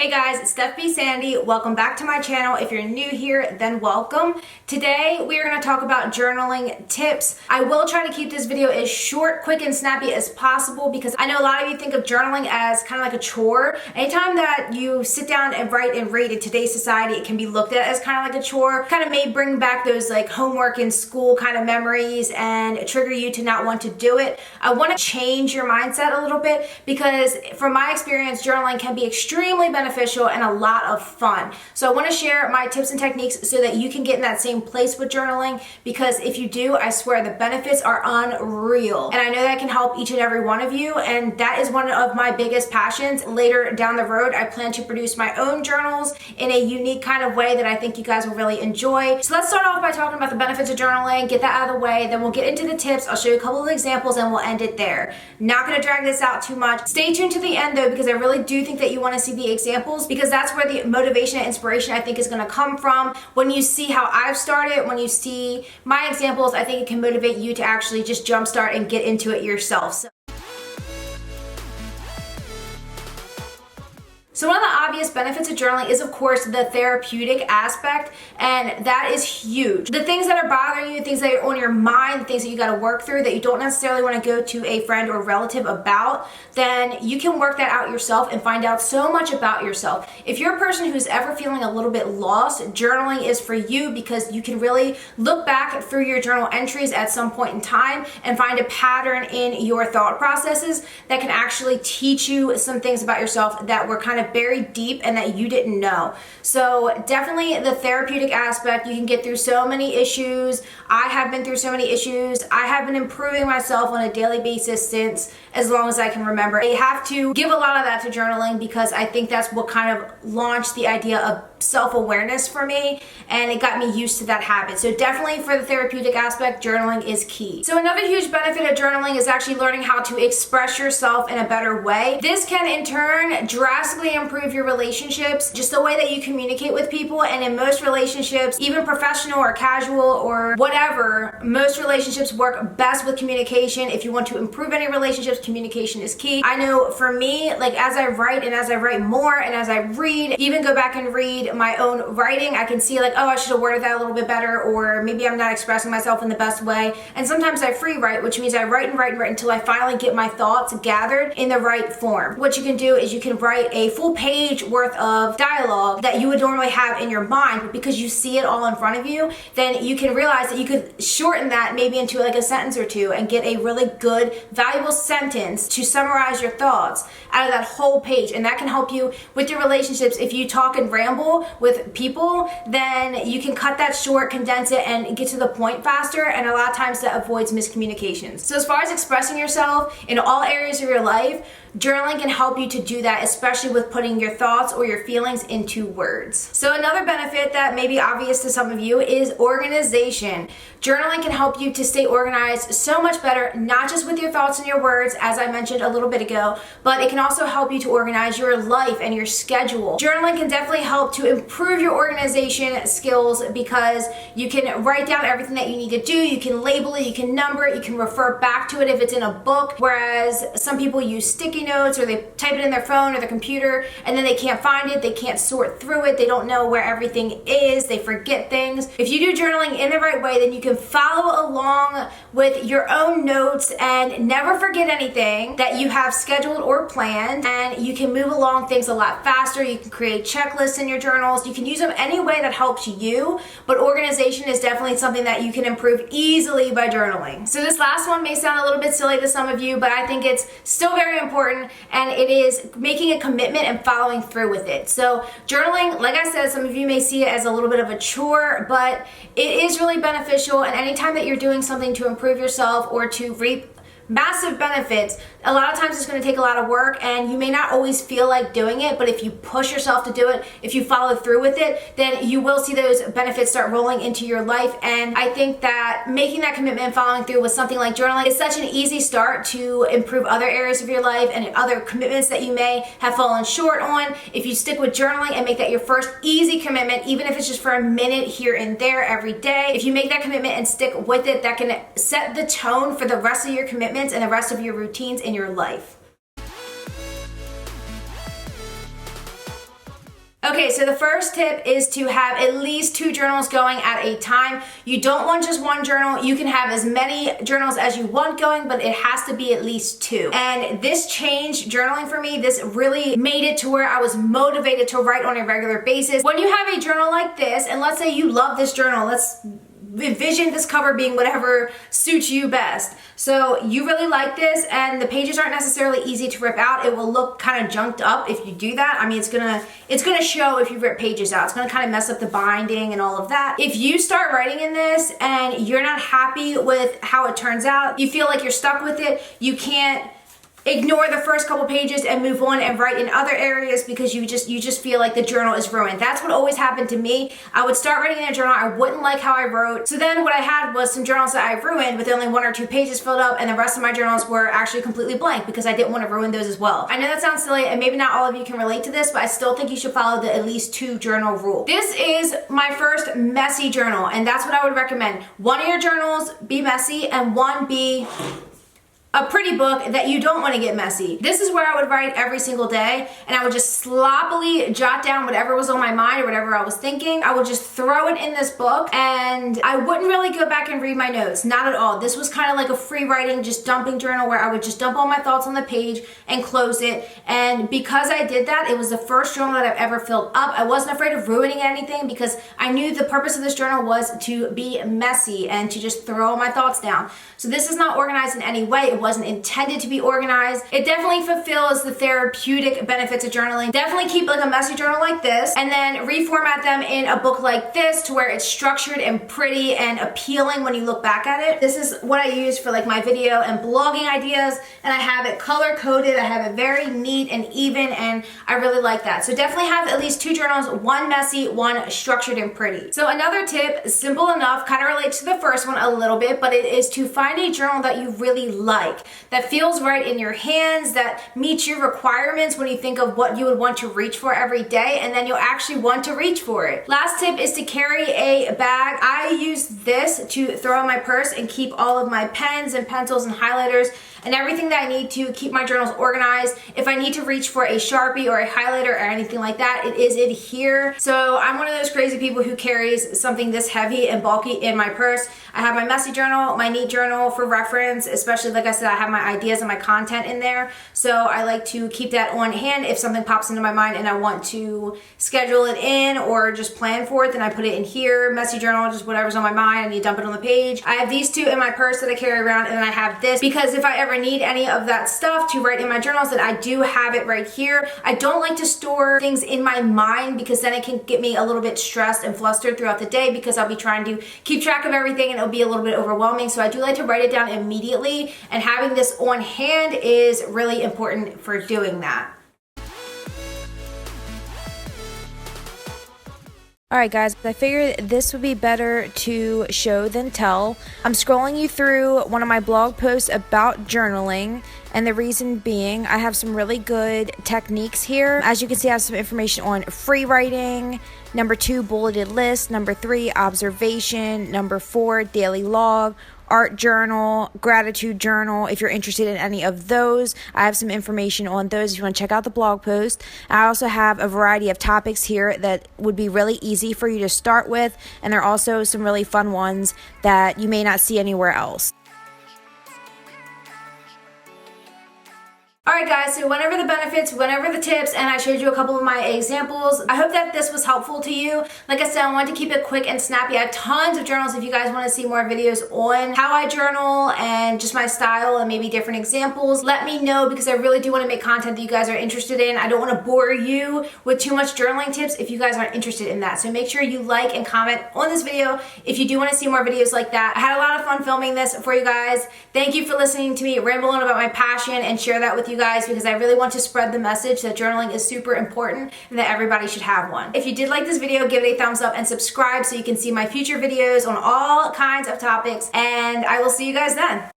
Hey guys, it's Steph Sanity. Welcome back to my channel. If you're new here, then welcome. Today, we are going to talk about journaling tips. I will try to keep this video as short, quick, and snappy as possible because I know a lot of you think of journaling as kind of like a chore. Anytime that you sit down and write and read in today's society, it can be looked at as kind of like a chore. Kind of may bring back those like homework in school kind of memories and trigger you to not want to do it. I want to change your mindset a little bit because from my experience, journaling can be extremely beneficial and a lot of fun. So I want to share my tips and techniques so that you can get in that same place with journaling, because if you do, I swear the benefits are unreal. And I know that can help each and every one of you, and that is one of my biggest passions. Later down the road, I plan to produce my own journals in a unique kind of way that I think you guys will really enjoy. So let's start off by talking about the benefits of journaling, get that out of the way, then we'll get into the tips. I'll show you a couple of examples and we'll end it there. Not going to drag this out too much. Stay tuned to the end though, because I really do think that you want to see the examples, because that's where the motivation and inspiration I think is going to come from. When you see how I've started, when you see my examples, I think it can motivate you to actually just jumpstart and get into it yourself. So one of the obvious benefits of journaling is, of course, the therapeutic aspect, and that is huge. The things that are bothering you, the things that are on your mind, the things that you got to work through that you don't necessarily want to go to a friend or relative about, then you can work that out yourself and find out so much about yourself. If you're a person who's ever feeling a little bit lost, journaling is for you, because you can really look back through your journal entries at some point in time and find a pattern in your thought processes that can actually teach you some things about yourself that were kind of buried deep and that you didn't know. So definitely the therapeutic aspect. You can get through so many issues. I have been through so many issues. I have been improving myself on a daily basis since as long as I can remember. I have to give a lot of that to journaling because I think that's what kind of launched the idea of self-awareness for me, and it got me used to that habit. So definitely for the therapeutic aspect, journaling is key. So another huge benefit of journaling is actually learning how to express yourself in a better way. This can in turn drastically improve your relationships, just the way that you communicate with people. And in most relationships, even professional or casual or whatever, most relationships work best with communication. If you want to improve any relationships, communication is key. I know for me, like as I write and as I write more and as I read, even go back and read my own writing, I can see like, oh, I should have worded that a little bit better, or maybe I'm not expressing myself in the best way. And sometimes I free write, which means I write and write and write until I finally get my thoughts gathered in the right form. What you can do is you can write a full page worth of dialogue that you would normally have in your mind, but because you see it all in front of you, then you can realize that you could shorten that maybe into like a sentence or two and get a really good, valuable sentence to summarize your thoughts out of that whole page. And that can help you with your relationships. If you talk and ramble with people, then you can cut that short, condense it, and get to the point faster, and a lot of times that avoids miscommunications. So as far as expressing yourself in all areas of your life, journaling can help you to do that, especially with putting your thoughts or your feelings into words. So another benefit that may be obvious to some of you is organization. Journaling can help you to stay organized so much better, not just with your thoughts and your words, as I mentioned a little bit ago, but it can also help you to organize your life and your schedule. Journaling can definitely help to improve your organization skills because you can write down everything that you need to do, you can label it, you can number it, you can refer back to it if it's in a book, whereas some people use sticky notes or they type it in their phone or their computer and then they can't find it, they can't sort through it, they don't know where everything is, they forget things. If you do journaling in the right way, then you can follow along with your own notes and never forget anything that you have scheduled or planned, and you can move along things a lot faster. You can create checklists in your journals. You can use them any way that helps you, but organization is definitely something that you can improve easily by journaling. So this last one may sound a little bit silly to some of you, but I think it's still very important, and it is making a commitment and following through with it. So journaling, like I said, some of you may see it as a little bit of a chore, but it is really beneficial, and anytime that you're doing something to improve yourself or to reap massive benefits, a lot of times it's going to take a lot of work and you may not always feel like doing it, but if you push yourself to do it, if you follow through with it, then you will see those benefits start rolling into your life. And I think that making that commitment and following through with something like journaling is such an easy start to improve other areas of your life and other commitments that you may have fallen short on. If you stick with journaling and make that your first easy commitment, even if it's just for a minute here and there every day, if you make that commitment and stick with it, that can set the tone for the rest of your commitments and the rest of your routines in your life. Okay, so the first tip is to have at least 2 journals going at a time. You don't want just 1 journal. You can have as many journals as you want going, but it has to be at least 2. And this changed journaling for me. This really made it to where I was motivated to write on a regular basis. When you have a journal like this, and let's say you love this journal, let's envision this cover being whatever suits you best. So you really like this, and the pages aren't necessarily easy to rip out. It will look kind of junked up if you do that. I mean, it's gonna show if you rip pages out. It's gonna kind of mess up the binding and all of that. If you start writing in this and you're not happy with how it turns out, you feel like you're stuck with it, you can't ignore the first couple pages and move on and write in other areas because you just feel like the journal is ruined. That's what always happened to me. I would start writing in a journal, I wouldn't like how I wrote. So then what I had was some journals that I ruined with only 1 or 2 pages filled up, and the rest of my journals were actually completely blank because I didn't want to ruin those as well. I know that sounds silly, and maybe not all of you can relate to this, but I still think you should follow the at least 2 journal rule. This is my first messy journal, and that's what I would recommend. 1 of your journals be messy and 1 be a pretty book that you don't want to get messy. This is where I would write every single day, and I would just sloppily jot down whatever was on my mind or whatever I was thinking. I would just throw it in this book, and I wouldn't really go back and read my notes, not at all. This was kind of like a free writing, just dumping journal where I would just dump all my thoughts on the page and close it. And because I did that, it was the first journal that I've ever filled up. I wasn't afraid of ruining anything because I knew the purpose of this journal was to be messy and to just throw all my thoughts down. So this is not organized in any way. It wasn't intended to be organized. It definitely fulfills the therapeutic benefits of journaling. Definitely keep like a messy journal like this, and then reformat them in a book like this to where it's structured and pretty and appealing when you look back at it. This is what I use for like my video and blogging ideas, and I have it color coded. I have it very neat and even, and I really like that. So definitely have at least 2 journals, 1 messy, 1 structured and pretty. So another tip, simple enough, kind of relates to the first one a little bit, but it is to find a journal that you really like, that feels right in your hands, that meets your requirements when you think of what you would want to reach for every day, and then you'll actually want to reach for it. Last tip is to carry a bag. I use this to throw in my purse and keep all of my pens and pencils and highlighters and everything that I need to keep my journals organized. If I need to reach for a Sharpie or a highlighter or anything like that, it is in here. So I'm one of those crazy people who carries something this heavy and bulky in my purse. I have my messy journal, my neat journal for reference, especially like I said, I have my ideas and my content in there. So I like to keep that on hand. If something pops into my mind and I want to schedule it in or just plan for it, then I put it in here. Messy journal, just whatever's on my mind, I need to dump it on the page. I have these 2 in my purse that I carry around, and then I have this because if I ever need any of that stuff to write in my journals, then I do have it right here. I don't like to store things in my mind because then it can get me a little bit stressed and flustered throughout the day because I'll be trying to keep track of everything and it'll be a little bit overwhelming. So I do like to write it down immediately, and having this on hand is really important for doing that. Alright guys, I figured this would be better to show than tell. I'm scrolling you through one of my blog posts about journaling, and the reason being I have some really good techniques here. As you can see, I have some information on free writing, number 2 bulleted list, number 3 observation, number 4 daily log, art journal, gratitude journal. If you're interested in any of those, I have some information on those if you want to check out the blog post. I also have a variety of topics here that would be really easy for you to start with, and there are also some really fun ones that you may not see anywhere else. Alright guys, so whenever the benefits, whenever the tips, and I showed you a couple of my examples, I hope that this was helpful to you. Like I said, I wanted to keep it quick and snappy. I have tons of journals if you guys want to see more videos on how I journal and just my style and maybe different examples. Let me know because I really do want to make content that you guys are interested in. I don't want to bore you with too much journaling tips if you guys aren't interested in that. So make sure you like and comment on this video if you do want to see more videos like that. I had a lot of fun filming this for you guys. Thank you for listening to me ramble on about my passion and share that with you guys because I really want to spread the message that journaling is super important and that everybody should have one. If you did like this video, give it a thumbs up and subscribe so you can see my future videos on all kinds of topics, and I will see you guys then.